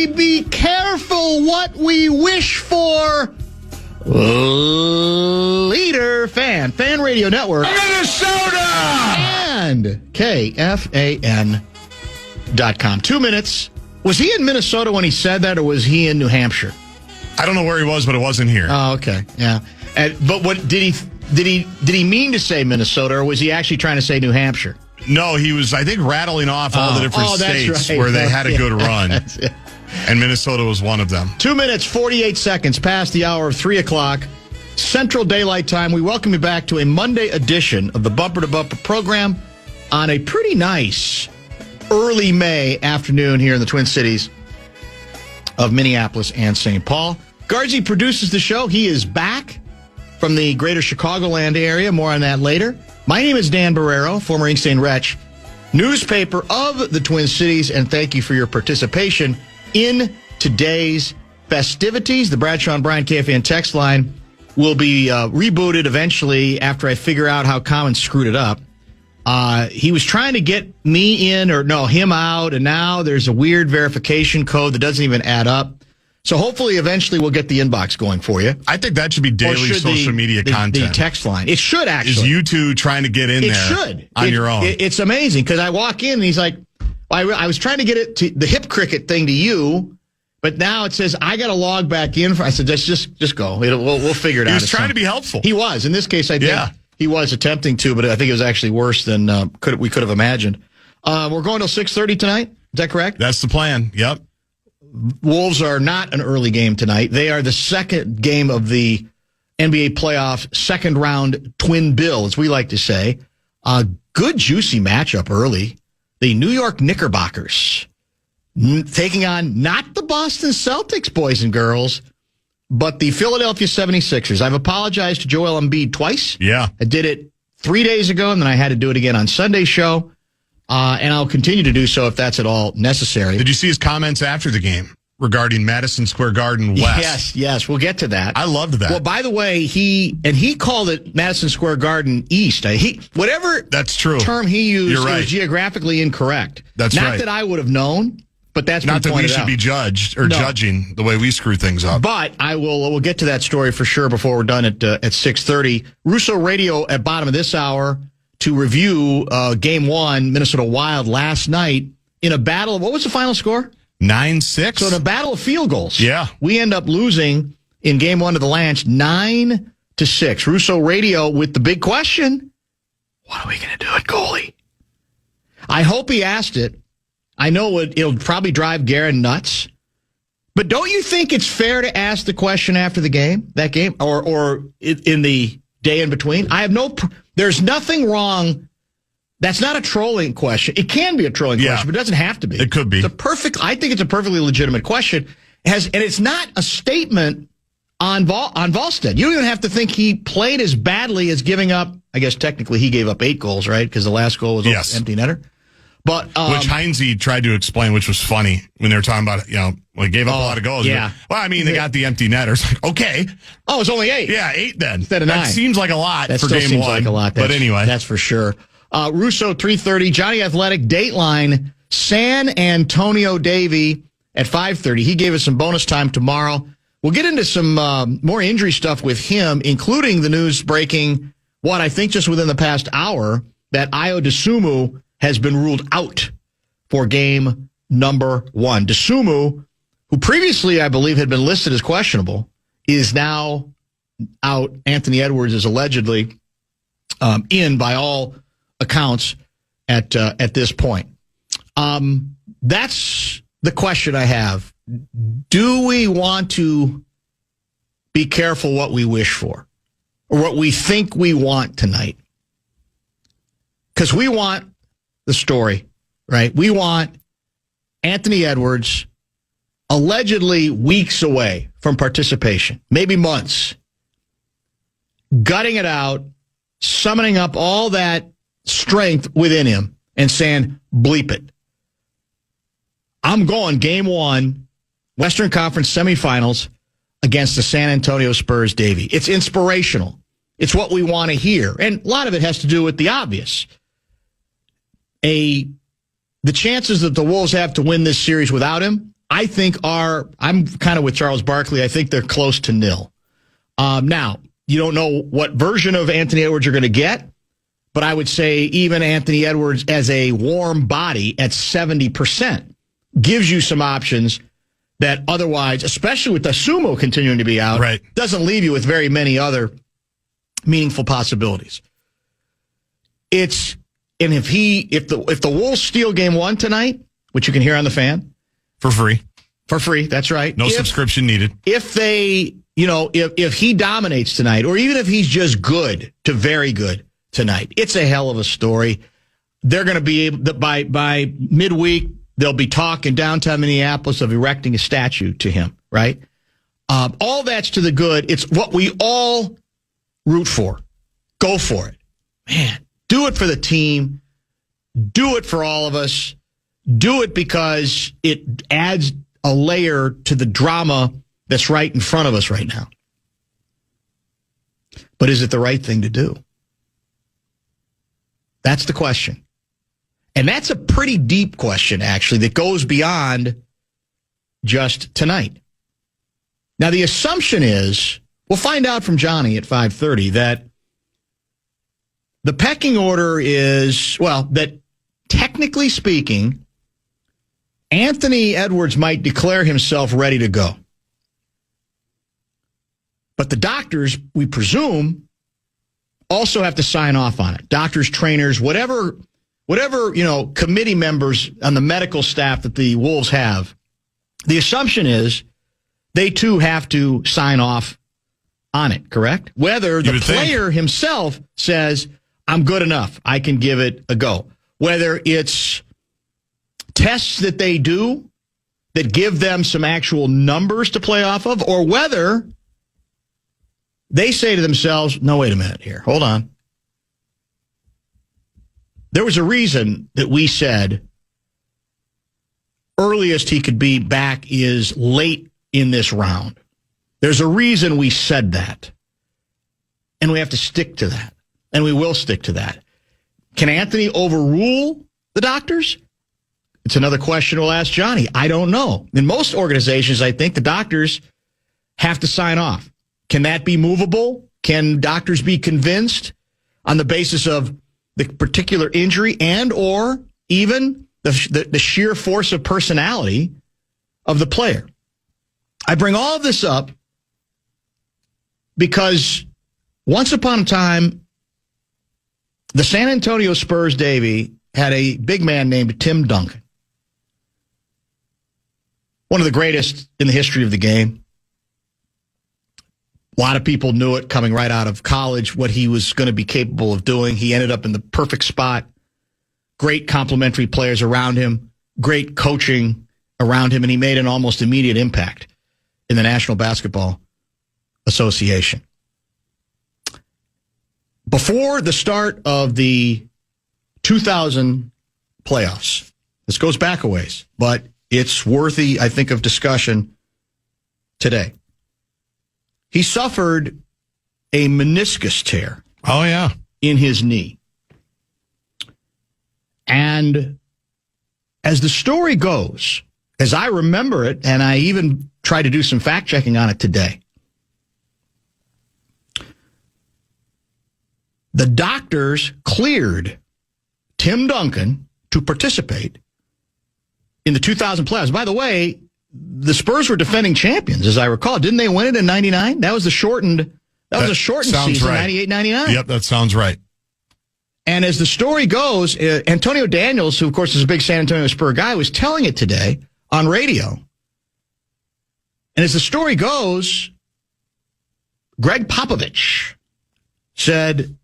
we be careful what we wish for? Leader Fan Radio Network, Minnesota, and KFAN.com. 2 minutes. Was he in Minnesota when he said that, or was he in New Hampshire? I don't know where he was, but it wasn't here. Oh, okay, yeah. But what did he mean to say Minnesota, or was he actually trying to say New Hampshire? No, he was, I think, rattling off all the different states right. where they had a good run. And Minnesota was one of them. 2 minutes, 48 seconds past the hour of 3 o'clock, Central Daylight Time. We welcome you back to a Monday edition of the Bumper to Bumper program on a pretty nice early May afternoon here in the Twin Cities of Minneapolis and St. Paul. Garzi produces the show. He is back from the greater Chicagoland area. More on that later. My name is Dan Barreiro, former Ink Stain Wretch, newspaper of the Twin Cities, and thank you for your participation in today's festivities. The Bradshaw and Bryan KFAN text line will be rebooted eventually after I figure out how Common screwed it up. He was trying to get me in, or no, him out, and now there's a weird verification code that doesn't even add up. So hopefully eventually we'll get the inbox going for you. I think that should be daily social media content. The text line. It should actually. Is you two trying to get in there on your own. It's amazing because I walk in and he's like, I was trying to get it to the hip cricket thing to you, but now it says I got to log back in. I said, just go. We'll figure it out. He was trying to be helpful. He was. In this case, I think he was attempting to, but I think it was actually worse than we could have imagined. We're going till 6:30 tonight. Is that correct? That's the plan. Yep. Wolves are not an early game tonight. They are the second game of the NBA playoff second round twin bill, as we like to say. Good, juicy matchup early. The New York Knickerbockers taking on not the Boston Celtics, boys and girls, but the Philadelphia 76ers. I've apologized to Joel Embiid twice. Yeah. I did it 3 days ago, and then I had to do it again on Sunday's show. And I'll continue to do so if that's at all necessary. Did you see his comments after the game regarding Madison Square Garden West? Yes. We'll get to that. I loved that. Well, by the way, he called it Madison Square Garden East. Whatever that's true. term he used, You're right. was geographically incorrect. That's Not right. that I would have known, but that's not been that we pointed should out. be judged or judging the way we screw things up. But we'll get to that story for sure before we're done at 6:30. Russo Radio at bottom of this hour to review Game 1, Minnesota Wild last night in a battle. What was the final score? 9-6. So in a battle of field goals. Yeah. We end up losing in Game 1 of the Lanch 9-6. Russo Radio with the big question: what are we going to do at goalie? I hope he asked it. I know it'll probably drive Garen nuts. But don't you think it's fair to ask the question after the game, that game, or in the day in between? There's nothing wrong. That's not a trolling question. It can be a trolling question, but it doesn't have to be. It could be. I think it's a perfectly legitimate question. And it's not a statement on Volstead. You don't even have to think he played as badly as giving up. I guess technically he gave up 8 goals, right? Because the last goal was an empty netter. But which Heinze tried to explain, which was funny when they were talking about, he gave up a lot of goals. Yeah. But, they got the empty netters. Okay. Oh, it's only 8. Yeah, 8 then. Instead of 9. That seems like a lot that for still game seems 1. Like a lot. But anyway. That's for sure. Russo, 3:30. Johnny Athletic, Dateline, San Antonio Davey at 5:30. He gave us some bonus time tomorrow. We'll get into some more injury stuff with him, including the news breaking, I think just within the past hour, that Ayo Dosunmu has been ruled out for game number 1. Dosunmu, who previously, I believe, had been listed as questionable, is now out. Anthony Edwards is allegedly in by all accounts at this point. That's the question I have. Do we want to be careful what we wish for or what we think we want tonight? Because we want the story, right? We want Anthony Edwards allegedly weeks away from participation, maybe months, gutting it out, summoning up all that strength within him and saying, bleep it. I'm going game 1, Western Conference semifinals against the San Antonio Spurs, Davey. It's inspirational. It's what we want to hear. And a lot of it has to do with the obvious. The chances that the Wolves have to win this series without him I think I'm kind of with Charles Barkley. I think they're close to nil. Now, you don't know what version of Anthony Edwards you're going to get, but I would say even Anthony Edwards as a warm body at 70% gives you some options that otherwise, especially with the Sumo continuing to be out, right, doesn't leave you with very many other meaningful possibilities. If the Wolves steal game 1 tonight, which you can hear on the Fan for free, that's right. No subscription needed. If they, if he dominates tonight, or even if he's just good to very good tonight, it's a hell of a story. They're going to be able by midweek. They'll be talking downtown Minneapolis of erecting a statue to him, right? All that's to the good. It's what we all root for. Go for it. Man, do it for the team. Do it for all of us. Do it because it adds a layer to the drama that's right in front of us right now. But is it the right thing to do? That's the question. And that's a pretty deep question, actually, that goes beyond just tonight. Now, the assumption is, we'll find out from Johnny at 5:30, that the pecking order is, that technically speaking, Anthony Edwards might declare himself ready to go. But the doctors, we presume, also have to sign off on it. Doctors, trainers, whatever, committee members on the medical staff that the Wolves have, the assumption is they too have to sign off on it, correct? Whether the player himself says, I'm good enough, I can give it a go. Whether it's tests that they do that give them some actual numbers to play off of, or whether they say to themselves, no, wait a minute here, hold on. There was a reason that we said earliest he could be back is late in this round. There's a reason we said that. And we have to stick to that. And we will stick to that. Can Anthony overrule the doctors? It's another question we'll ask Johnny. I don't know. In most organizations, I think the doctors have to sign off. Can that be movable? Can doctors be convinced on the basis of the particular injury and or even the sheer force of personality of the player? I bring all of this up because once upon a time, the San Antonio Spurs, Davey, had a big man named Tim Duncan. One of the greatest in the history of the game. A lot of people knew it coming right out of college, what he was going to be capable of doing. He ended up in the perfect spot. Great complementary players around him. Great coaching around him. And he made an almost immediate impact in the National Basketball Association. Before the start of the 2000 playoffs, this goes back a ways, but it's worthy, I think, of discussion today. He suffered a meniscus tear. Oh, yeah. In his knee. And as the story goes, as I remember it, and I even tried to do some fact checking on it today, the doctors cleared Tim Duncan to participate in the 2000 playoffs. By the way, the Spurs were defending champions, as I recall. Didn't they win it in 99? That was a shortened season, right. 98-99. Yep, that sounds right. And as the story goes, Antonio Daniels, who, of course, is a big San Antonio Spur guy, was telling it today on radio. And as the story goes, Greg Popovich said,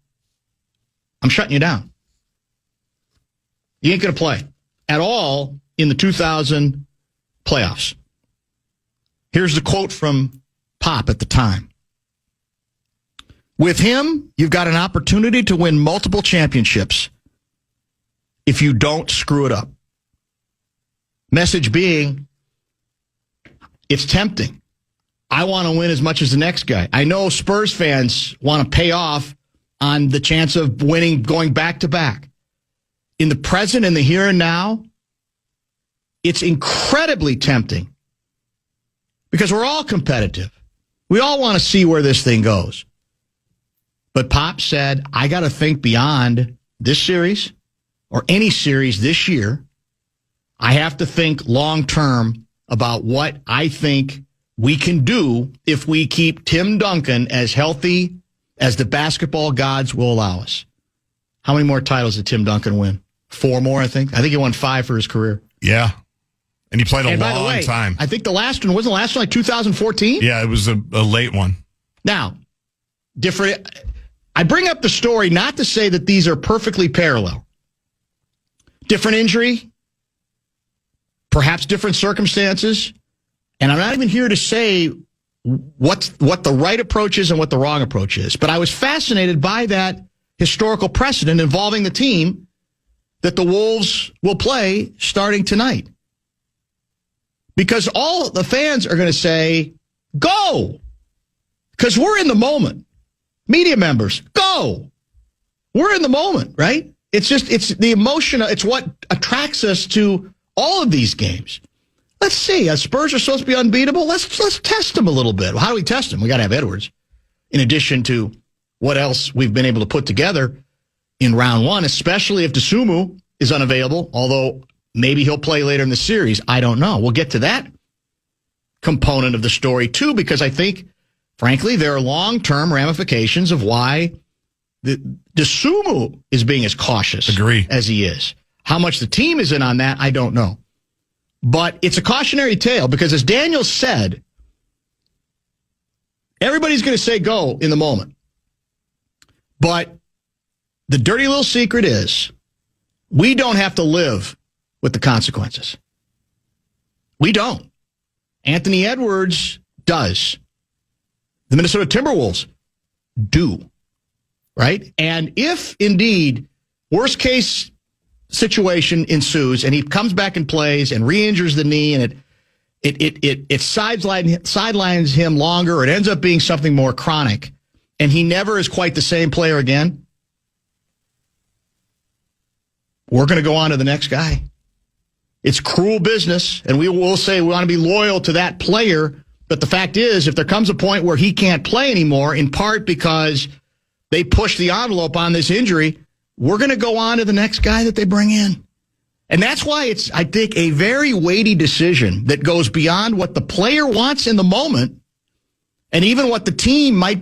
I'm shutting you down. You ain't going to play at all in the 2000 playoffs. Here's the quote from Pop at the time. With him, you've got an opportunity to win multiple championships if you don't screw it up. Message being, it's tempting. I want to win as much as the next guy. I know Spurs fans want to pay off on the chance of winning, going back to back. In the present, in the here and now, it's incredibly tempting because we're all competitive. We all want to see where this thing goes. But Pop said, I got to think beyond this series or any series this year. I have to think long term about what I think we can do if we keep Tim Duncan as healthy as the basketball gods will allow us. How many more titles did Tim Duncan win? 4 more, I think. I think he won 5 for his career. Yeah. And he played a long time. I think wasn't the last one like 2014? Yeah, it was a late one. Now, different. I bring up the story not to say that these are perfectly parallel. Different injury, perhaps different circumstances, and I'm not even here to say what the right approach is and what the wrong approach is. But I was fascinated by that historical precedent involving the team that the Wolves will play starting tonight. Because all the fans are going to say, go! Because we're in the moment. Media members, go! We're in the moment, right? It's the emotion, it's what attracts us to all of these games. Let's see, Spurs are supposed to be unbeatable. Let's test them a little bit. How do we test them? We got to have Edwards. In addition to what else we've been able to put together in round 1, especially if Dosunmu is unavailable, although maybe he'll play later in the series. I don't know. We'll get to that component of the story, too, because I think, frankly, there are long-term ramifications of why Dosunmu is being as cautious as he is. How much the team is in on that, I don't know. But it's a cautionary tale because, as Daniel said, everybody's going to say go in the moment. But the dirty little secret is we don't have to live with the consequences. We don't. Anthony Edwards does. The Minnesota Timberwolves do. Right? And if, indeed, worst case situation ensues and he comes back and plays and re-injures the knee and it sidelines him longer or it ends up being something more chronic and he never is quite the same player again, we're going to go on to the next guy. It's cruel business, and we will say we want to be loyal to that player, but the fact is, if there comes a point where he can't play anymore, in part because they push the envelope on this injury, we're going to go on to the next guy that they bring in. And that's why it's, I think, a very weighty decision that goes beyond what the player wants in the moment and even what the team might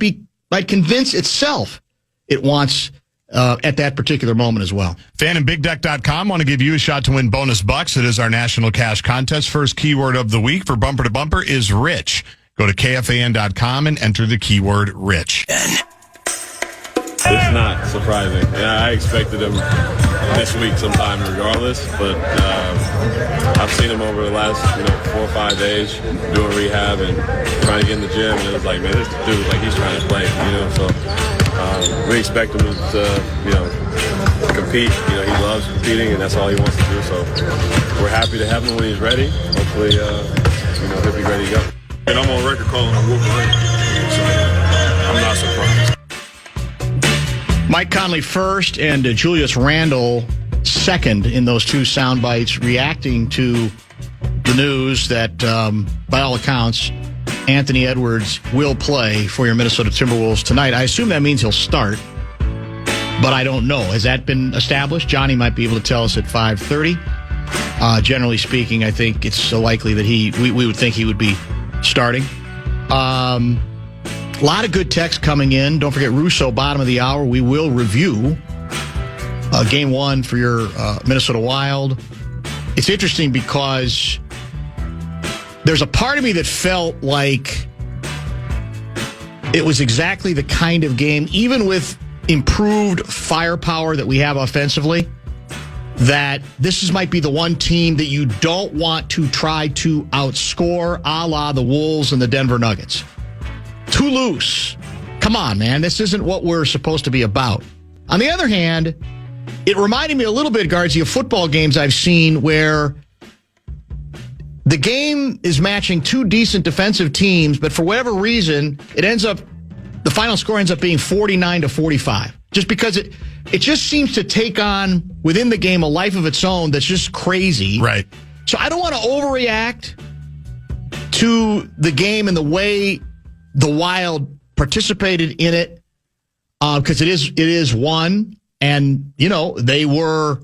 convince itself it wants at that particular moment as well. FanandBigDeck.com want to give you a shot to win bonus bucks. It is our national cash contest. First keyword of the week for Bumper to Bumper is rich. Go to KFAN.com and enter the keyword rich. It's not surprising. Yeah, I expected him this week sometime regardless, but I've seen him over the last 4 or 5 days doing rehab and trying to get in the gym, and it was like, man, this dude, like, he's trying to play, so we expect him to compete. He loves competing, and that's all he wants to do, so we're happy to have him when he's ready. Hopefully, he'll be ready to go. And I'm on record calling him Wolverine, so I'm not surprised. Mike Conley first and Julius Randle second in those two sound bites, reacting to the news that, by all accounts, Anthony Edwards will play for your Minnesota Timberwolves tonight. I assume that means he'll start, but I don't know. Has that been established? Johnny might be able to tell us at 5:30. Generally speaking, I think it's so likely that we would think he would be starting. A lot of good text coming in. Don't forget, Russo, bottom of the hour. We will review Game 1 for your Minnesota Wild. It's interesting because there's a part of me that felt like it was exactly the kind of game, even with improved firepower that we have offensively, that this might be the one team that you don't want to try to outscore, a la the Wolves and the Denver Nuggets. Too loose. Come on, man. This isn't what we're supposed to be about. On the other hand, it reminded me a little bit, Guardsy, of football games I've seen where the game is matching two decent defensive teams, but for whatever reason, the final score ends up being 49-45. Just because it just seems to take on, within the game, a life of its own that's just crazy. Right. So I don't want to overreact to the game and the way the Wild participated in it, because it is one, and they were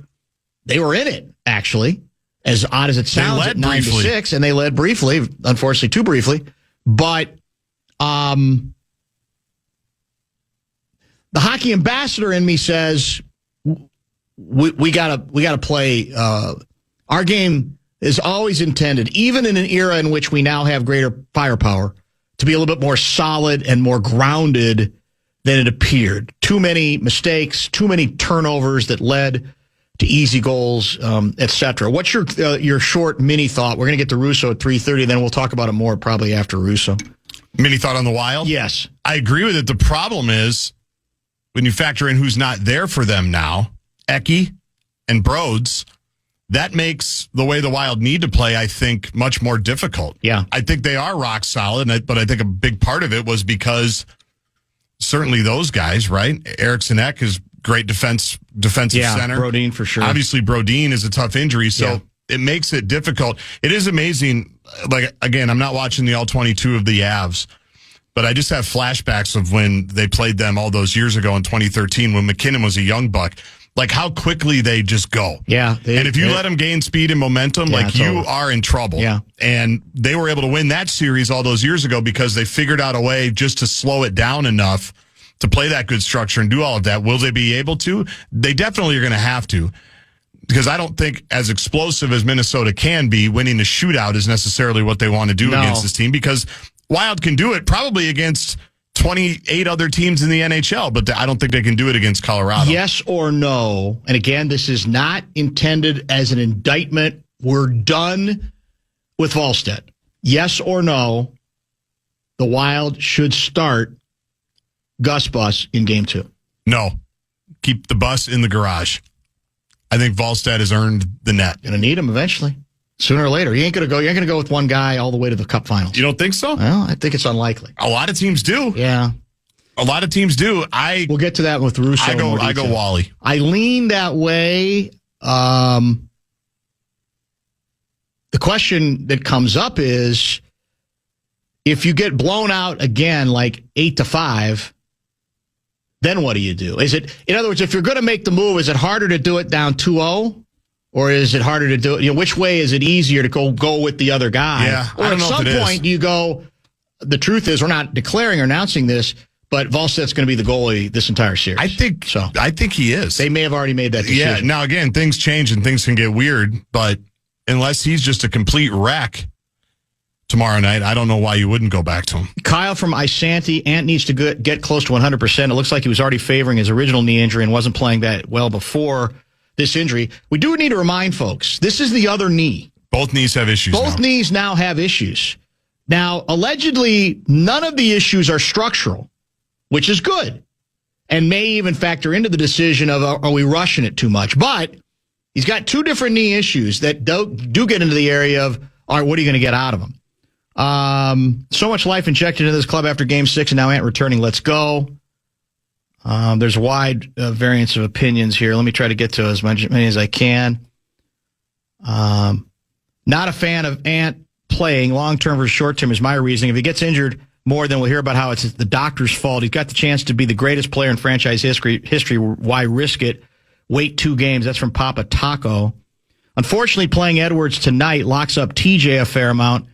in it, actually, as odd as it sounds, at 9-6, and they led briefly, unfortunately too briefly, but the hockey ambassador in me says we gotta play. Our game is always intended, even in an era in which we now have greater firepower, to be a little bit more solid and more grounded than it appeared. Too many mistakes, too many turnovers that led to easy goals, etc. What's your short mini thought? We're going to get to Russo at 3:30, then we'll talk about it more probably after Russo. Mini thought on the Wild? Yes. I agree with it. The problem is when you factor in who's not there for them now, Eki and Broads, that makes the way the Wild need to play, I think, much more difficult. Yeah. I think they are rock solid, but I think a big part of it was because certainly those guys, right? Eriksson Ek is great defensive center. Brodin for sure. Obviously, Brodin is a tough injury, so it makes it difficult. It is amazing. Like, again, I'm not watching the All-22 of the Avs, but I just have flashbacks of when they played them all those years ago in 2013 when McKinnon was a young buck. Like, how quickly they just go. Yeah. And if you let them gain speed and momentum, you are in trouble. Yeah. And they were able to win that series all those years ago because they figured out a way just to slow it down enough to play that good structure and do all of that. Will they be able to? They definitely are going to have to. Because I don't think, as explosive as Minnesota can be, winning a shootout is necessarily what they want to do against this team. Because Wild can do it probably against 28 other teams in the NHL, but I don't think they can do it against Colorado. Yes or no? And again, this is not intended as an indictment. We're done with Volstead. Yes or no? The Wild should start Gus Bus in Game 2. No. Keep the bus in the garage. I think Volstead has earned the net. Going to need him eventually. Sooner or later. You're not going to go with one guy all the way to the Cup Finals. You don't think so? Well, I think it's unlikely. A lot of teams do. Yeah. A lot of teams do. We'll get to that with Russo. I go Wally. I lean that way. The question that comes up is, if you get blown out again, like 8-5, then what do you do? In other words, if you're going to make the move, is it harder to do it down 2-0? Or is it harder to do it? Which way is it easier to go with the other guy? Yeah, or at some point you go, the truth is we're not declaring or announcing this, but Volsted's going to be the goalie this entire series. I think he is. They may have already made that decision. Yeah, now again, things change and things can get weird, but unless he's just a complete wreck tomorrow night, I don't know why you wouldn't go back to him. Kyle from Isanti, Ant needs to get close to 100%. It looks like he was already favoring his original knee injury and wasn't playing that well before this injury. We do need to remind folks, this is the other knee. Both knees have issues Both knees now have issues. Now, allegedly, none of the issues are structural, which is good, and may even factor into the decision of, are we rushing it too much? But he's got two different knee issues that do get into the area of, all right, what are you going to get out of them? So much life injected into this club after Game 6, and now Ant returning. Let's go. There's a wide variance of opinions here. Let me try to get to as many as I can. Not a fan of Ant playing long-term versus short-term is my reasoning. If he gets injured more, then we'll hear about how it's the doctor's fault. He's got the chance to be the greatest player in franchise history. Why risk it? Wait 2 games. That's from Papa Taco. Unfortunately, playing Edwards tonight locks up TJ a fair amount.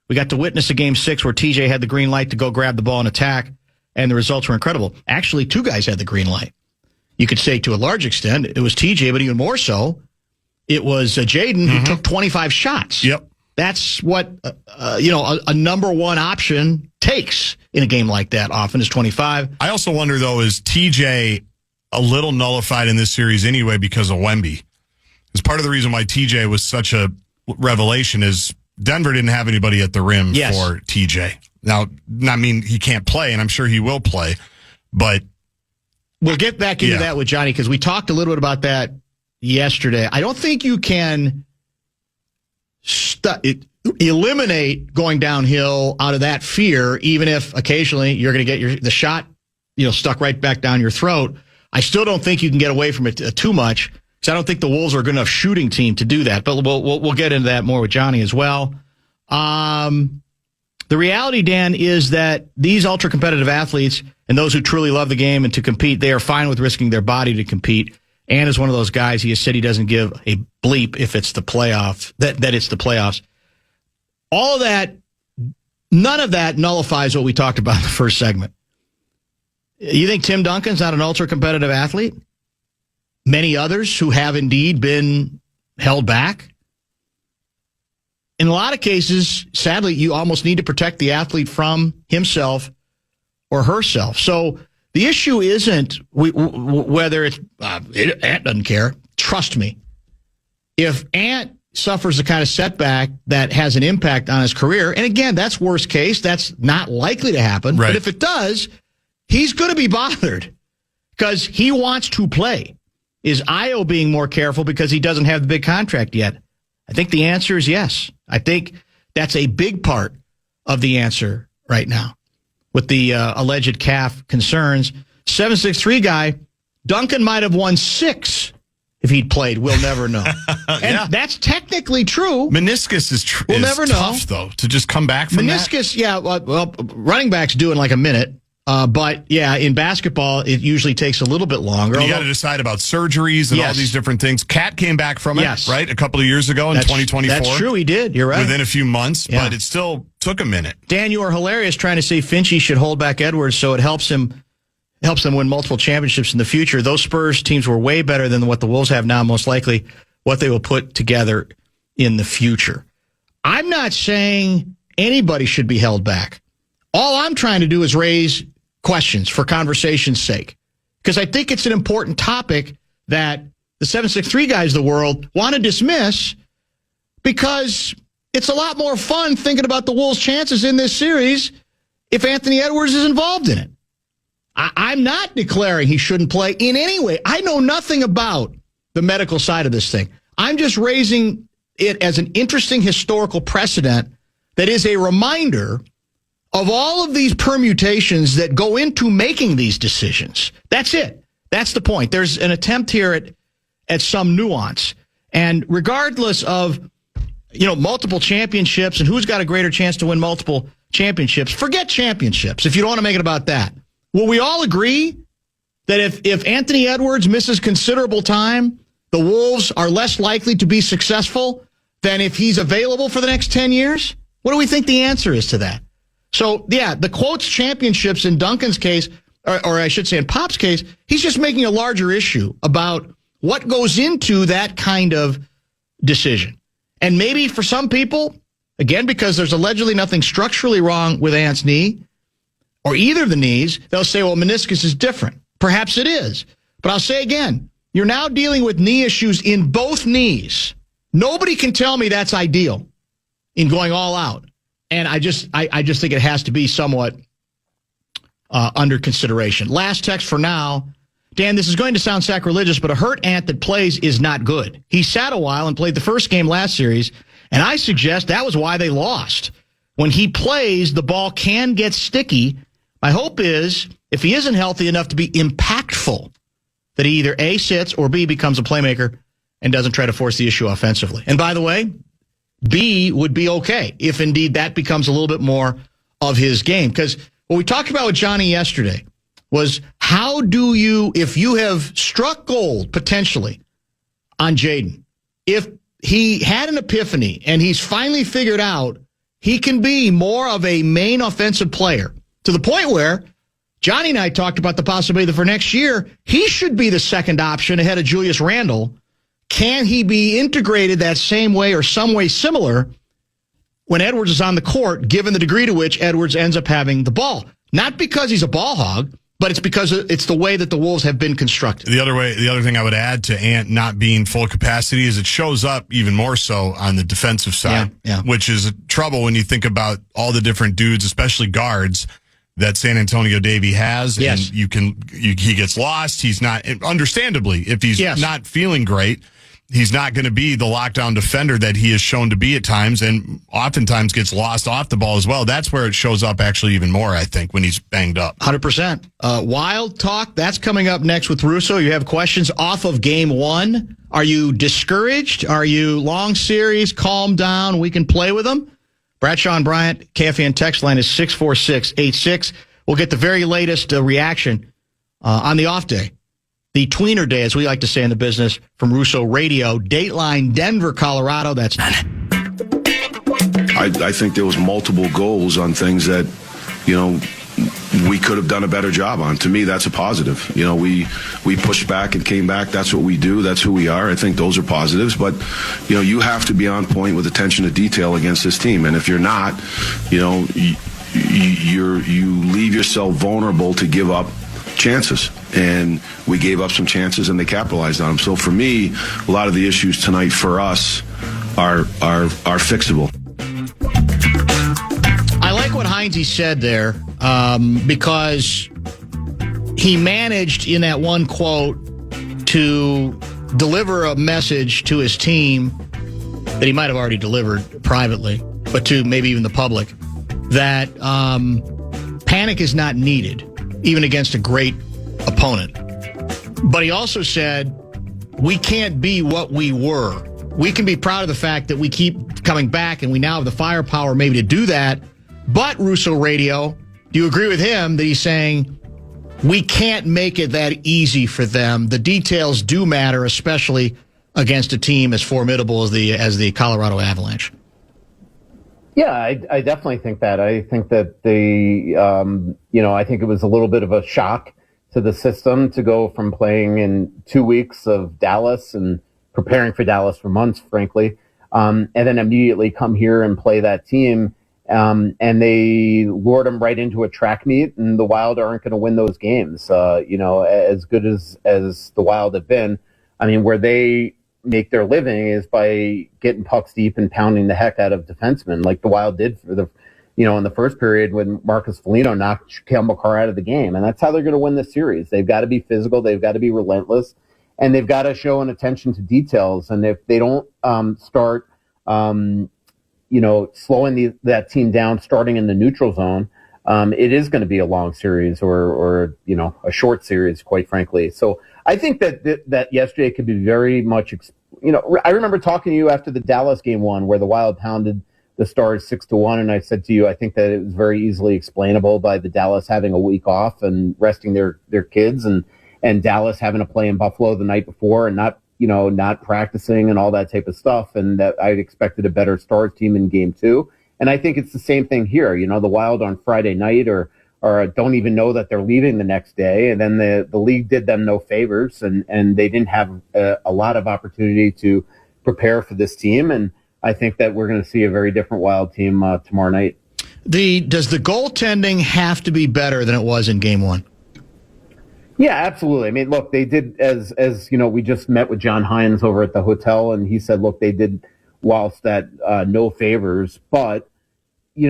We got to witness a Game 6 where TJ had the green light to go grab the ball and attack, and the results were incredible. Actually, 2 guys had the green light. You could say to a large extent it was TJ, but even more so, it was Jaden who took 25 shots. Yep. That's what a number one option takes in a game like that. Often is 25. I also wonder, though, is TJ a little nullified in this series anyway because of Wemby? It's part of the reason why TJ was such a revelation is Denver didn't have anybody at the rim for TJ. Now, I mean, he can't play, and I'm sure he will play, but we'll get back into that with Johnny because we talked a little bit about that yesterday. I don't think you can eliminate going downhill out of that fear, even if occasionally you're going to get the shot, stuck right back down your throat. I still don't think you can get away from it too much because I don't think the Wolves are a good enough shooting team to do that. But we'll get into that more with Johnny as well. The reality, Dan, is that these ultra-competitive athletes and those who truly love the game and to compete, they are fine with risking their body to compete. Ant is one of those guys. He has said he doesn't give a bleep if it's the playoffs, that it's the playoffs. All of that, none of that nullifies what we talked about in the first segment. You think Tim Duncan's not an ultra-competitive athlete? Many others who have indeed been held back? In a lot of cases, sadly, you almost need to protect the athlete from himself or herself. So the issue isn't whether it's Ant doesn't care. Trust me. If Ant suffers the kind of setback that has an impact on his career, and again, that's worst case. That's not likely to happen. Right. But if it does, he's going to be bothered because he wants to play. Is Io being more careful because he doesn't have the big contract yet? I think the answer is yes. I think that's a big part of the answer right now with the alleged calf concerns. 7'6" guy, Duncan might have won 6 if he'd played. We'll never know. And that's technically true. Meniscus is we'll never know. Tough, though, to just come back from meniscus, that. Well, running backs do in like a minute. But, yeah, in basketball, it usually takes a little bit longer. You got to decide about surgeries and all these different things. Cat came back from it, right, a couple of years ago in 2024. That's true, he did. You're right. Within a few months, but it still took a minute. Dan, you are hilarious trying to say Finchie should hold back Edwards so it helps them win multiple championships in the future. Those Spurs teams were way better than what the Wolves have now, most likely what they will put together in the future. I'm not saying anybody should be held back. All I'm trying to do is raise questions for conversation's sake, because I think it's an important topic that the 7'6" guys of the world want to dismiss, because it's a lot more fun thinking about the Wolves' chances in this series if Anthony Edwards is involved in it. I'm not declaring he shouldn't play in any way. I know nothing about the medical side of this thing. I'm just raising it as an interesting historical precedent that is a reminder of all of these permutations that go into making these decisions. That's it. That's the point. There's an attempt here at some nuance. And regardless of, multiple championships and who's got a greater chance to win multiple championships, forget championships if you don't want to make it about that. Will we all agree that if Anthony Edwards misses considerable time, the Wolves are less likely to be successful than if he's available for the next 10 years? What do we think the answer is to that? So, yeah, the quotes championships in Duncan's case, or I should say in Pop's case, he's just making a larger issue about what goes into that kind of decision. And maybe for some people, again, because there's allegedly nothing structurally wrong with Ant's knee, or either of the knees, they'll say, well, meniscus is different. Perhaps it is. But I'll say again, you're now dealing with knee issues in both knees. Nobody can tell me that's ideal in going all out. And I just think it has to be somewhat under consideration. Last text for now. Dan, this is going to sound sacrilegious, but a hurt Ant that plays is not good. He sat a while and played the first game last series, and I suggest that was why they lost. When he plays, the ball can get sticky. My hope is, if he isn't healthy enough to be impactful, that he either A, sits, or B, becomes a playmaker and doesn't try to force the issue offensively. And by the way, B would be okay if indeed that becomes a little bit more of his game. Because what we talked about with Johnny yesterday was how do you, if you have struck gold potentially on Jaden, if he had an epiphany and he's finally figured out he can be more of a main offensive player to the point where Johnny and I talked about the possibility that for next year, he should be the second option ahead of Julius Randle. Can he be integrated that same way or some way similar when Edwards is on the court, given the degree to which Edwards ends up having the ball? Not because he's a ball hog, but it's because it's the way that the Wolves have been constructed. The other thing I would add to Ant not being full capacity is it shows up even more so on the defensive side, which is trouble when you think about all the different dudes, especially guards, that San Antonio Davey has. Yes. And he gets lost. He's not, understandably, if he's not feeling great, he's not going to be the lockdown defender that he has shown to be at times, and oftentimes gets lost off the ball as well. That's where it shows up actually even more, I think, when he's banged up. 100%. Wild Talk, that's coming up next with Russo. You have questions off of Game 1. Are you discouraged? Are you long series? Calm down. We can play with them. Bradshaw and Bryant, KFAN text line is 64686. We'll get the very latest reaction on the off day. The tweener day, as we like to say in the business, from Russo Radio. Dateline, Denver, Colorado. That's I think there was multiple goals on things that, we could have done a better job on. To me, that's a positive. We pushed back and came back. That's what we do. That's who we are. I think those are positives. But, you have to be on point with attention to detail against this team. And if you're not, you leave yourself vulnerable to give up chances. And we gave up some chances and they capitalized on them. So for me, a lot of the issues tonight for us are fixable. I like what Heinze said there because he managed in that one quote to deliver a message to his team that he might have already delivered privately, but to maybe even the public, that panic is not needed, even against a great opponent. But he also said, we can't be what we were. We can be proud of the fact that we keep coming back and we now have the firepower maybe to do that. But Russo Radio, do you agree with him that he's saying we can't make it that easy for them? The details do matter, especially against a team as formidable as the Colorado Avalanche. Yeah, I definitely think that. I think that I think it was a little bit of a shock to the system to go from playing in 2 weeks of Dallas and preparing for Dallas for months, frankly, and then immediately come here and play that team. And they lured them right into a track meet, and the Wild aren't going to win those games. As good as the Wild have been, I mean, where they make their living is by getting pucks deep and pounding the heck out of defensemen, like the Wild did for in the first period when Marcus Foligno knocked Cale Makar out of the game. And that's how they're going to win the series. They've got to be physical. They've got to be relentless, and they've got to show an attention to details. And if they don't start slowing that team down, starting in the neutral zone, it is going to be a long series or a short series, quite frankly. So I think that yesterday could be very much, I remember talking to you after the Dallas game 1 where the Wild pounded the Stars 6-1. And I said to you, I think that it was very easily explainable by the Dallas having a week off and resting their kids and Dallas having to play in Buffalo the night before and not practicing and all that type of stuff, and that I'd expected a better Stars team in game 2. And I think it's the same thing here. The Wild on Friday night or don't even know that they're leaving the next day, and then the league did them no favors, and they didn't have a lot of opportunity to prepare for this team. And I think that we're going to see a very different Wild team tomorrow night. Does the goaltending have to be better than it was in game 1? Yeah, absolutely. I mean, look, they did, as we just met with John Hines over at the hotel, and he said, look, they did whilst that no favors, but, the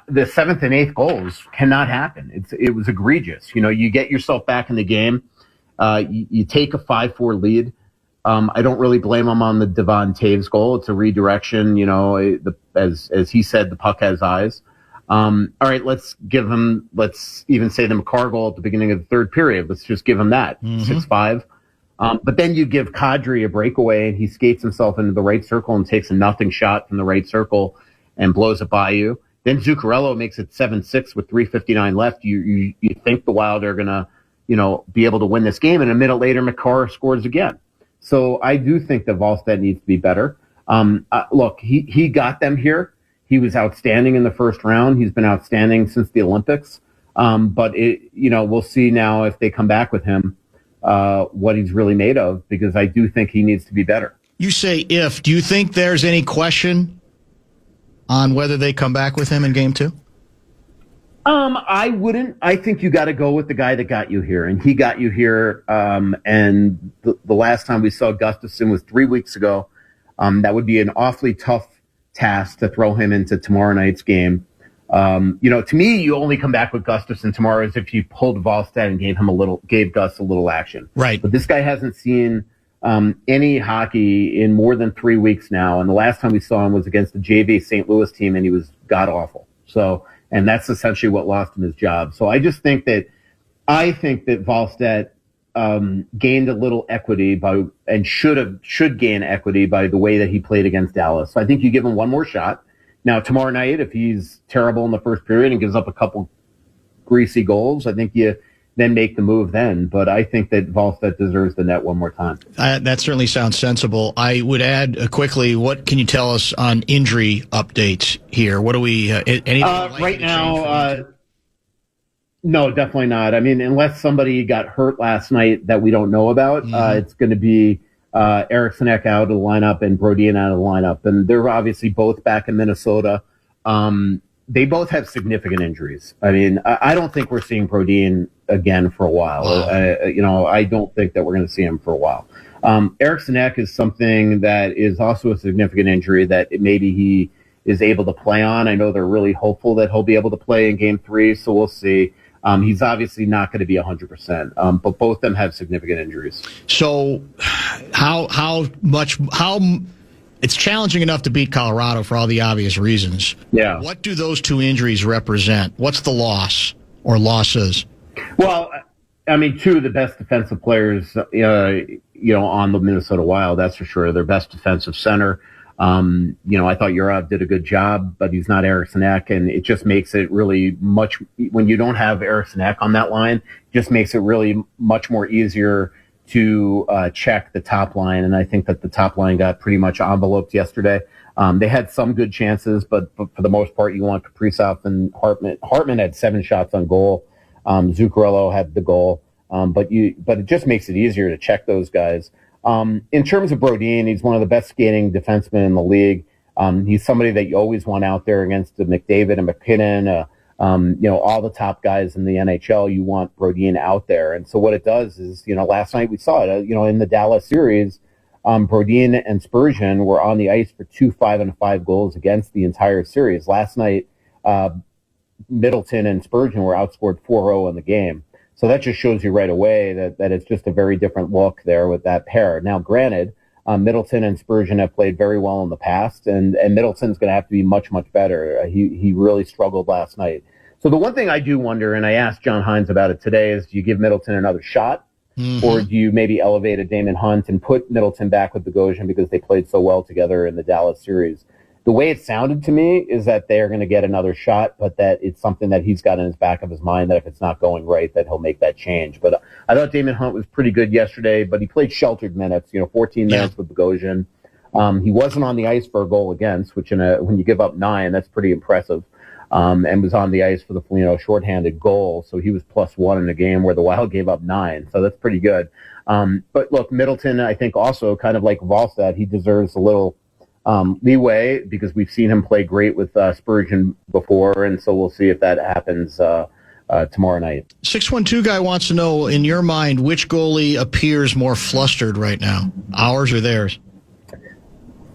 7th and 8th goals cannot happen. It was egregious. You get yourself back in the game, you take a 5-4 lead. I don't really blame him on the Devon Taves goal. It's a redirection. As he said, the puck has eyes. All right, let's even say the Makar goal at the beginning of the third period. Let's just give him that, 6-5. But then you give Kadri a breakaway, and he skates himself into the right circle and takes a nothing shot from the right circle and blows it by you. Then Zuccarello makes it 7-6 with 3:59 left. You think the Wild are going to, be able to win this game, and a minute later, Makar scores again. So I do think that Wallstedt needs to be better. Look, he got them here. He was outstanding in the first round. He's been outstanding since the Olympics. But we'll see now if they come back with him, what he's really made of, because I do think he needs to be better. You say if. Do you think there's any question on whether they come back with him in game 2? I wouldn't. I think you got to go with the guy that got you here, and he got you here. And the last time we saw Gustafsson was 3 weeks ago. That would be an awfully tough task to throw him into tomorrow night's game. To me, you only come back with Gustafsson tomorrow as if you pulled Wallstedt and gave Gus a little action. Right. But this guy hasn't seen any hockey in more than 3 weeks now. And the last time we saw him was against the JV St. Louis team, and he was god awful. So, and that's essentially what lost him his job. So I think that Wallstedt gained a little equity and should gain equity by the way that he played against Dallas. So I think you give him one more shot. Now tomorrow night, if he's terrible in the first period and gives up a couple greasy goals, I think you then make the move then. But I think that Wallstedt deserves the net one more time. That certainly sounds sensible. I would add quickly, what can you tell us on injury updates here? What do we right now? No, definitely not. I mean, unless somebody got hurt last night that we don't know about, it's going to be Eriksson out of the lineup and Brodin out of the lineup. And they're obviously both back in Minnesota. They both have significant injuries. I mean, I don't think we're seeing Brodin again for a while. Wow. I don't think that we're going to see him for a while. Eriksson is something that is also a significant injury that maybe he is able to play on. I know they're really hopeful that he'll be able to play in Game 3, so we'll see. He's obviously not going to be 100%, but both of them have significant injuries. So how it's challenging enough to beat Colorado for all the obvious reasons. Yeah. What do those two injuries represent? What's the loss or losses? Well, I mean, two of the best defensive players, on the Minnesota Wild, that's for sure. Their best defensive center. I thought Urov did a good job, but he's not Eriksson Ek, and it just makes it really much, when you don't have Eriksson Ek on that line, just makes it really much more easier to check the top line. And I think that the top line got pretty much enveloped yesterday. They had some good chances, but for the most part, you want Kaprizov and Hartman. Hartman had 7 shots on goal. Zuccarello had the goal. But it just makes it easier to check those guys. In terms of Brodin, he's one of the best skating defensemen in the league. He's somebody that you always want out there against McDavid and McKinnon, all the top guys in the NHL. You want Brodin out there. And so what it does is, last night we saw it, in the Dallas series, Brodin and Spurgeon were on the ice for 2 5-5 goals against the entire series. Last night, Middleton and Spurgeon were outscored 4-0 in the game. So that just shows you right away that it's just a very different look there with that pair. Now, granted, Middleton and Spurgeon have played very well in the past, and Middleton's going to have to be much, much better. He really struggled last night. So the one thing I do wonder, and I asked John Hines about it today, is do you give Middleton another shot? Mm-hmm. Or do you maybe elevate a Damon Hunt and put Middleton back with Bogosian because they played so well together in the Dallas series? The way it sounded to me is that they're going to get another shot, but that it's something that he's got in his back of his mind that if it's not going right, that he'll make that change. But I thought Damon Hunt was pretty good yesterday, but he played sheltered minutes, 14 minutes with Bogosian. He wasn't on the ice for a goal against, which when you give up 9, that's pretty impressive. And was on the ice for the shorthanded goal, so he was +1 in a game where the Wild gave up 9, so that's pretty good. But look, Middleton, I think also kind of like Wallstedt, he deserves a little leeway because we've seen him play great with Spurgeon before, and so we'll see if that happens tomorrow night. 612 guy wants to know, in your mind, which goalie appears more flustered right now, ours or theirs?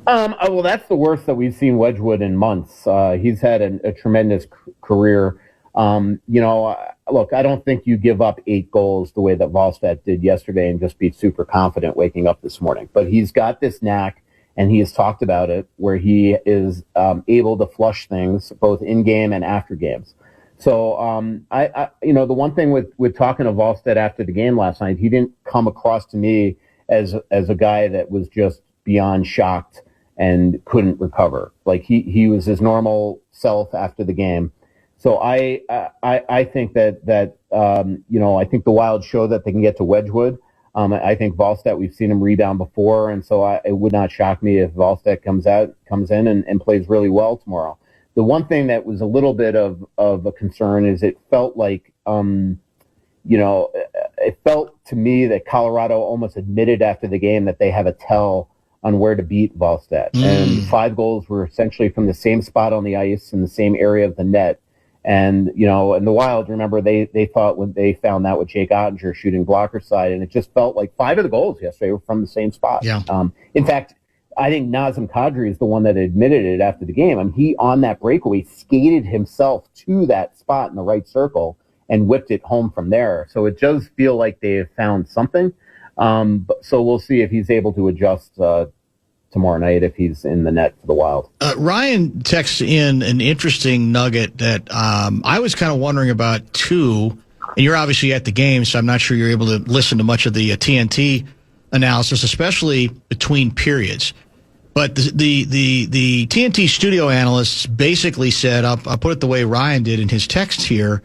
Well, that's the worst that we've seen Wedgwood in months. He's had a tremendous career. Look, I don't think you give up 8 goals the way that Wallstedt did yesterday and just be super confident waking up this morning. But he's got this knack, and he has talked about it, where he is able to flush things both in game and after games. So, the one thing with talking to Wallstedt after the game last night, he didn't come across to me as a guy that was just beyond shocked and couldn't recover. Like he was his normal self after the game. So I think that I think the Wild show that they can get to Wedgwood. I think Wallstedt, we've seen him rebound before, and so it would not shock me if Wallstedt comes in and plays really well tomorrow. The one thing that was a little bit of a concern is it felt like, it felt to me that Colorado almost admitted after the game that they have a tell on where to beat Wallstedt. And 5 goals were essentially from the same spot on the ice in the same area of the net. And, and the Wild, remember, they thought when they found that with Jake Ottinger shooting blocker side, and it just felt like 5 of the goals yesterday were from the same spot. Yeah. In fact, I think Nazem Kadri is the one that admitted it after the game. I mean, he, on that breakaway, skated himself to that spot in the right circle and whipped it home from there. So it does feel like they have found something. So we'll see if he's able to adjust tomorrow night if he's in the net for the Wild. Ryan texts in an interesting nugget that I was kind of wondering about too. And you're obviously at the game, so I'm not sure you're able to listen to much of the TNT analysis, especially between periods. But the TNT studio analysts basically said, I'll put it the way Ryan did in his text here,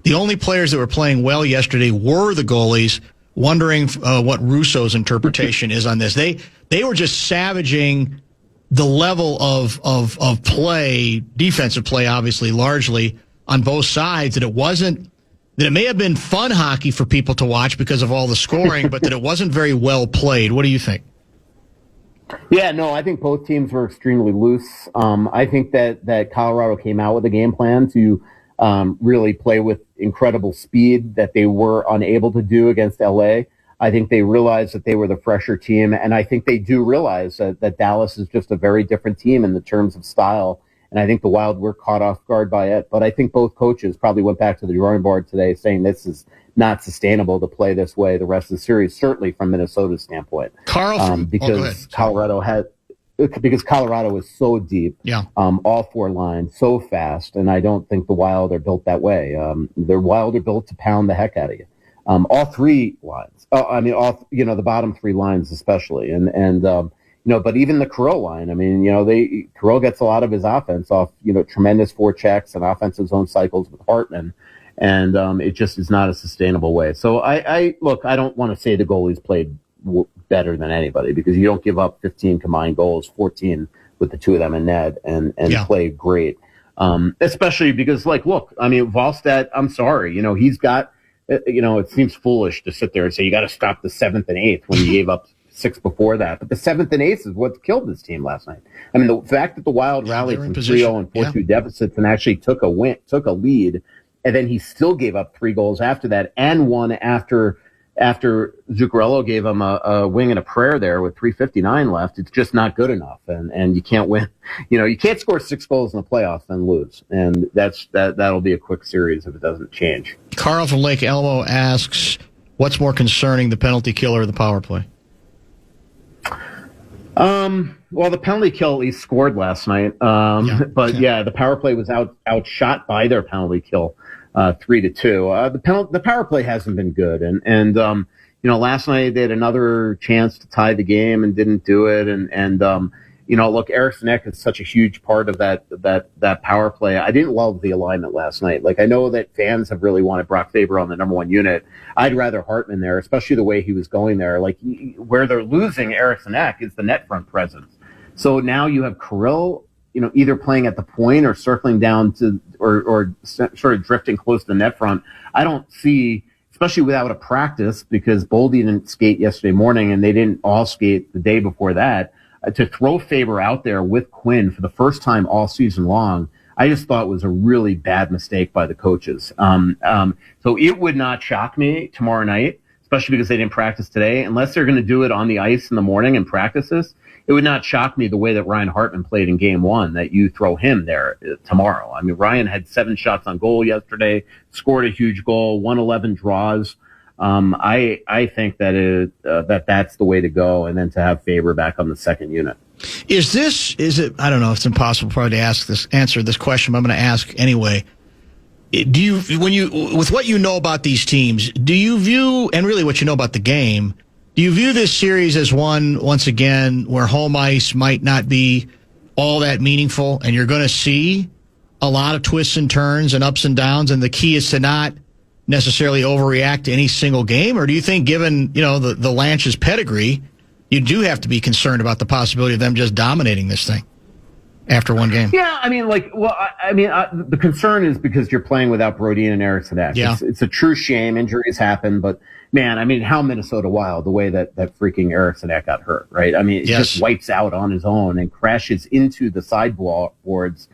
the only players that were playing well yesterday were the goalies, wondering what Russo's interpretation is on this. They were just savaging the level of play, defensive play, obviously, largely on both sides, that it may have been fun hockey for people to watch because of all the scoring, but that it wasn't very well played. What do you think? Yeah, no, I think both teams were extremely loose. I think that Colorado came out with a game plan to really play with incredible speed that they were unable to do against LA. I think they realized that they were the fresher team, and I think they do realize that Dallas is just a very different team in the terms of style. And I think the Wild were caught off guard by it. But I think both coaches probably went back to the drawing board today saying this is not sustainable to play this way the rest of the series, certainly from Minnesota's standpoint. Because Colorado is so deep, all four lines, so fast, and I don't think the Wild are built that way. The Wild are built to pound the heck out of you. All three lines. The bottom three lines especially, but even the Kirill line, Kirill gets a lot of his offense off, tremendous forechecks and offensive zone cycles with Hartman, and it just is not a sustainable way. So I don't want to say the goalies played better than anybody because you don't give up 15 combined goals, 14 with the two of them in net, and play great. Especially because, Wallstedt, I'm sorry, he's got, it seems foolish to sit there and say you got to stop the 7th and 8th when you gave up 6 before that. But the 7th and 8th is what killed this team last night. The fact that the Wild rallied from 3-0 and 4-2 deficits and actually took a lead, and then he still gave up 3 goals after that and one after Zuccarello gave him a wing and a prayer there with 3:59 left. It's just not good enough, and you can't win. You can't score 6 goals in the playoffs and lose, and that'll be a quick series if it doesn't change. Carl from Lake Elmo asks, what's more concerning, the penalty kill or the power play? Well, the penalty kill at least scored last night. The power play was outshot by their penalty kill, 3-2. The power play hasn't been good. And last night they had another chance to tie the game and didn't do it. Eriksson Ek is such a huge part of that power play. I didn't love the alignment last night. I know that fans have really wanted Brock Faber on the number 1 unit. I'd rather Hartman there, especially the way he was going there. Where they're losing Eriksson Ek is the net front presence. So now you have Kirill, either playing at the point or circling down to, or sort of drifting close to the net front. I don't see, especially without a practice, because Boldy didn't skate yesterday morning and they didn't all skate the day before that. To throw Faber out there with Quinn for the first time all season long, I just thought was a really bad mistake by the coaches. So it would not shock me tomorrow night, especially because they didn't practice today, unless they're going to do it on the ice in the morning and practices. It would not shock me the way that Ryan Hartman played in game 1 that you throw him there tomorrow. Ryan had 7 shots on goal yesterday, scored a huge goal, 111 draws. I think that that's the way to go, and then to have Faber back on the second unit. Is it? I don't know. It's impossible probably to answer this question, but I'm going to ask anyway. Do you, with what you know about these teams, do you view, and really what you know about the game, do you view this series as one, once again, where home ice might not be all that meaningful, and you're going to see a lot of twists and turns and ups and downs, and the key is to not necessarily overreact to any single game? Or do you think, given the Lance's pedigree, you do have to be concerned about the possibility of them just dominating this thing after one game? Yeah, the concern is because you're playing without Brodin and Eriksson Ek. Yeah. It's a true shame. Injuries happen, but man, how Minnesota Wild, the way that freaking Eriksson Ek got hurt, right? It just wipes out on his own and crashes into the sideboards.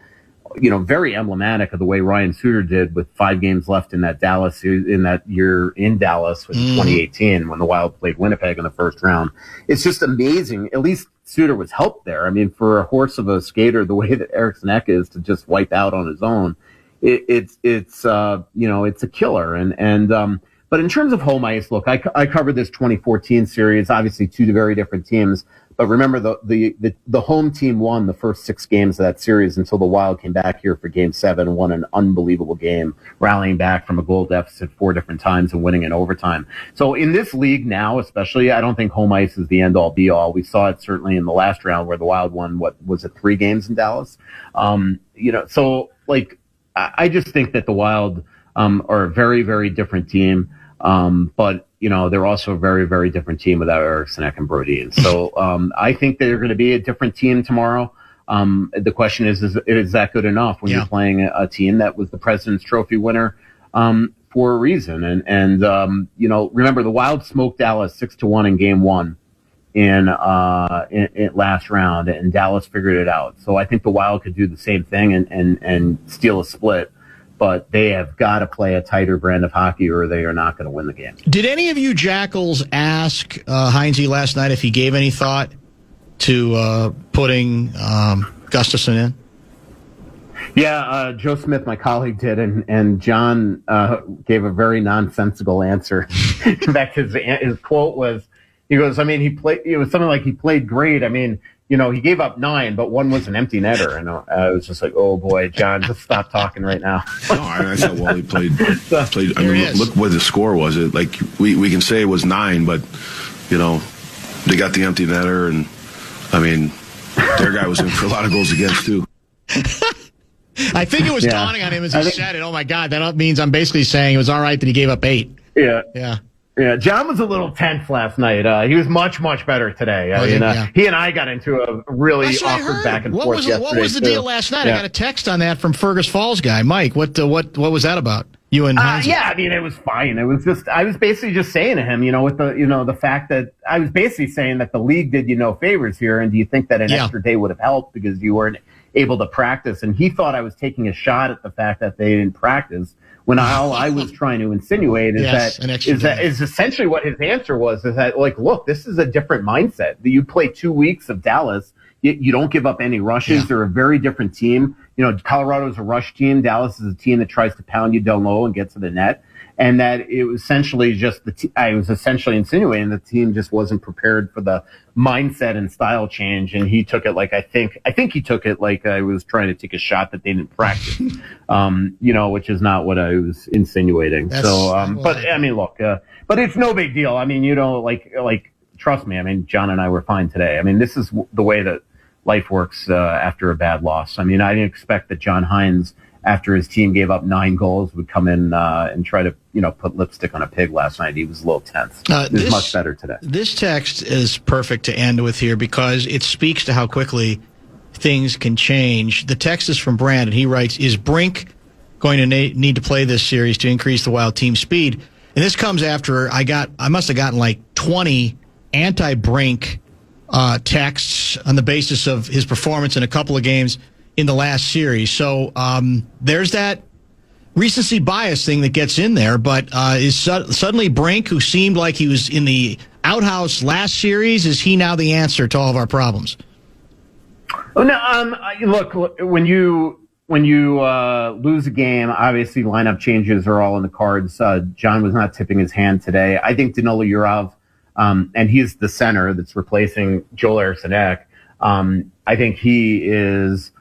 Very emblematic of the way Ryan Suter did with 5 games left in that year in Dallas in 2018 when the Wild played Winnipeg in the first round. It's just amazing. At least Suter was helped there. For a horse of a skater, the way that Eriksson Ek is to just wipe out on his own, it's a killer. But in terms of home ice, look, I covered this 2014 series, obviously two very different teams. But remember, the home team won the first 6 games of that series until the Wild came back here for Game 7 and won an unbelievable game, rallying back from a goal deficit 4 different times and winning in overtime. So in this league now, especially, I don't think home ice is the end-all, be-all. We saw it certainly in the last round where the Wild won, 3 games in Dallas? So, like, I just think that the Wild are a very, very different team. But, they're also a very, very different team without Eriksson and Brodin. So I think they're going to be a different team tomorrow. The question is that good enough when you're playing a team that was the President's Trophy winner for a reason? And remember, the Wild smoked Dallas 6-1 in Game 1 in last round, and Dallas figured it out. So I think the Wild could do the same thing and steal a split. But they have got to play a tighter brand of hockey or they are not going to win the game. Did any of you Jackals ask Heinze last night if he gave any thought to putting Gustafsson in? Yeah, Joe Smith, my colleague, did, and John gave a very nonsensical answer. In fact, his quote was, he goes, I mean, it was something like he played great. I mean, he gave up 9, but 1 was an empty netter. And I was just like, oh, boy, John, just stop talking right now. No, I thought, well, he played. I mean, look what the score was. It like we can say it was 9, but, they got the empty netter. And, I mean, their guy was in for a lot of goals against, too. I think it was dawning on him as he said it. Oh, my God, that means I'm basically saying it was all right that he gave up 8. Yeah. Yeah. Yeah, John was a little tense last night. He was much, much better today. He and I got into a really awkward back and forth yesterday. What was the deal last night? Yeah. I got a text on that from Fergus Falls guy. Mike, what was that about? You and Heinze? I mean, it was fine. It was just, I was basically just saying to him, with the fact that I was basically saying that the league did you no favors here, and do you think that an extra day would have helped because you weren't able to practice? And he thought I was taking a shot at the fact that they didn't practice. When all I was trying to insinuate is essentially what his answer was, is that, like, look, this is a different mindset. You play 2 weeks of Dallas. You don't give up any rushes. Yeah. They're a very different team. Colorado's a rush team. Dallas is a team that tries to pound you down low and get to the net. And that it was essentially just I was essentially insinuating the team just wasn't prepared for the mindset and style change. And he took it like, I think he took it like I was trying to take a shot that they didn't practice, which is not what I was insinuating. But I mean, look, but it's no big deal. I mean, like, trust me. I mean, John and I were fine today. I mean, this is the way that life works after a bad loss. I mean, I didn't expect that John Heinze, after his team gave up 9 goals, would come in and try to, put lipstick on a pig last night. He was a little tense. It was much better today. This text is perfect to end with here because it speaks to how quickly things can change. The text is from Brandon. He writes, is Brink going to need to play this series to increase the Wild team speed? And this comes after I must have gotten like 20 anti-Brink texts on the basis of his performance in a couple of games in the last series. So there's that recency bias thing that gets in there, but is suddenly Brink, who seemed like he was in the outhouse last series, is he now the answer to all of our problems? Oh, no, look, when you lose a game, obviously lineup changes are all in the cards. John was not tipping his hand today. I think Danilo Yurov, and he's the center that's replacing Joel Eriksson-Ek. I think he is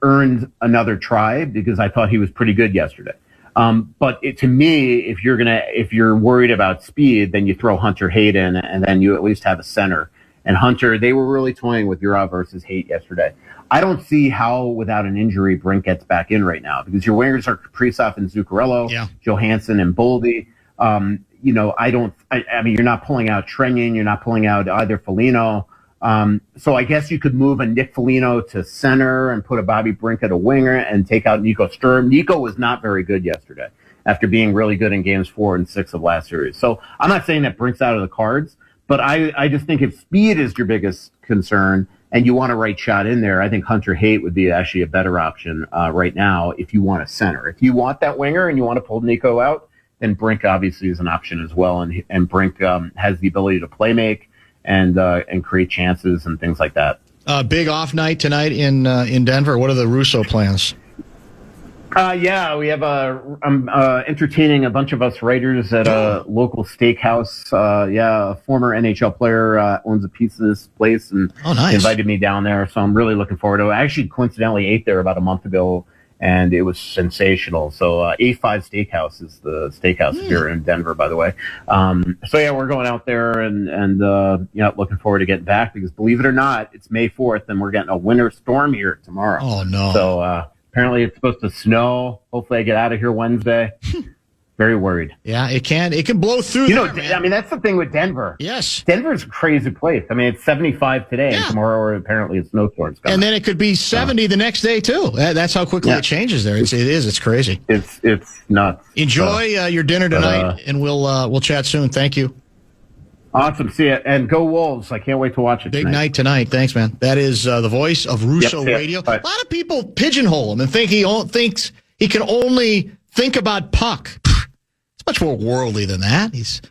earned another try because I thought he was pretty good yesterday. But to me, if you're worried about speed, then you throw Hunter Haight in, and then you at least have a center. And Hunter, they were really toying with Yurov versus Haight yesterday. I don't see how, without an injury, Brink gets back in right now because your wingers are Kaprizov and Zuccarello, Johansson and Boldy. I mean, you're not pulling out Trenyan, you're not pulling out either Foligno. So I guess you could move a Nick Foligno to center and put a Bobby Brink at a winger and take out Nico Sturm. Nico was not very good yesterday after being really good in games 4 and 6 of last series. So I'm not saying that Brink's out of the cards, but I just think if speed is your biggest concern and you want a right shot in there, I think Hunter Haight would be actually a better option right now if you want a center. If you want that winger and you want to pull Nico out, then Brink obviously is an option as well. And Brink has the ability to play make and create chances and things like that. Big off night tonight in Denver. What are the Russo plans? Yeah, we have I'm entertaining a bunch of us writers at a local steakhouse. A former NHL player owns a piece of this place and invited me down there. So I'm really looking forward to it. I actually coincidentally ate there about a month ago, and it was sensational. So A5 Steakhouse is the steakhouse here in Denver, by the way. We're going out there and looking forward to getting back because believe it or not, it's May 4th and we're getting a winter storm here tomorrow. Oh, no. So apparently it's supposed to snow. Hopefully I get out of here Wednesday. Very worried. Yeah, it can blow through man. I mean, that's the thing with Denver. Yes. Denver's a crazy place. I mean, it's 75 today, and tomorrow apparently a snowstorm's coming. And then it could be 70 the next day, too. That's how quickly it changes there. It's crazy. It's nuts. Enjoy your dinner tonight, and we'll chat soon. Thank you. Awesome. See you. And go Wolves. I can't wait to watch it Big tonight. night tonight. Thanks, man. That is the voice of Russo Radio. A lot of people pigeonhole him and think he thinks he can only think about puck. It's much more worldly than that. He's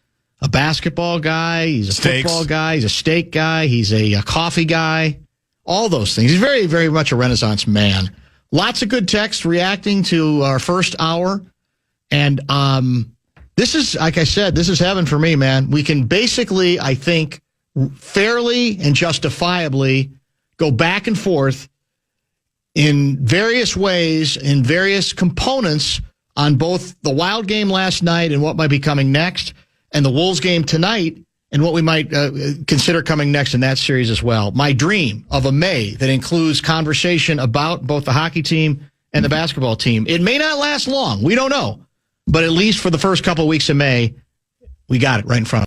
a basketball guy. He's a football guy. He's a steak guy. He's a coffee guy. All those things. He's very, very much a Renaissance man. Lots of good texts reacting to our first hour. And this is, like I said, this is heaven for me, man. We can basically, I think, fairly and justifiably go back and forth in various ways, in various components on both the Wild game last night and what might be coming next, and the Wolves game tonight and what we might consider coming next in that series as well. My dream of a May that includes conversation about both the hockey team and the basketball team. It may not last long. We don't know. But at least for the first couple of weeks of May, we got it right in front of us.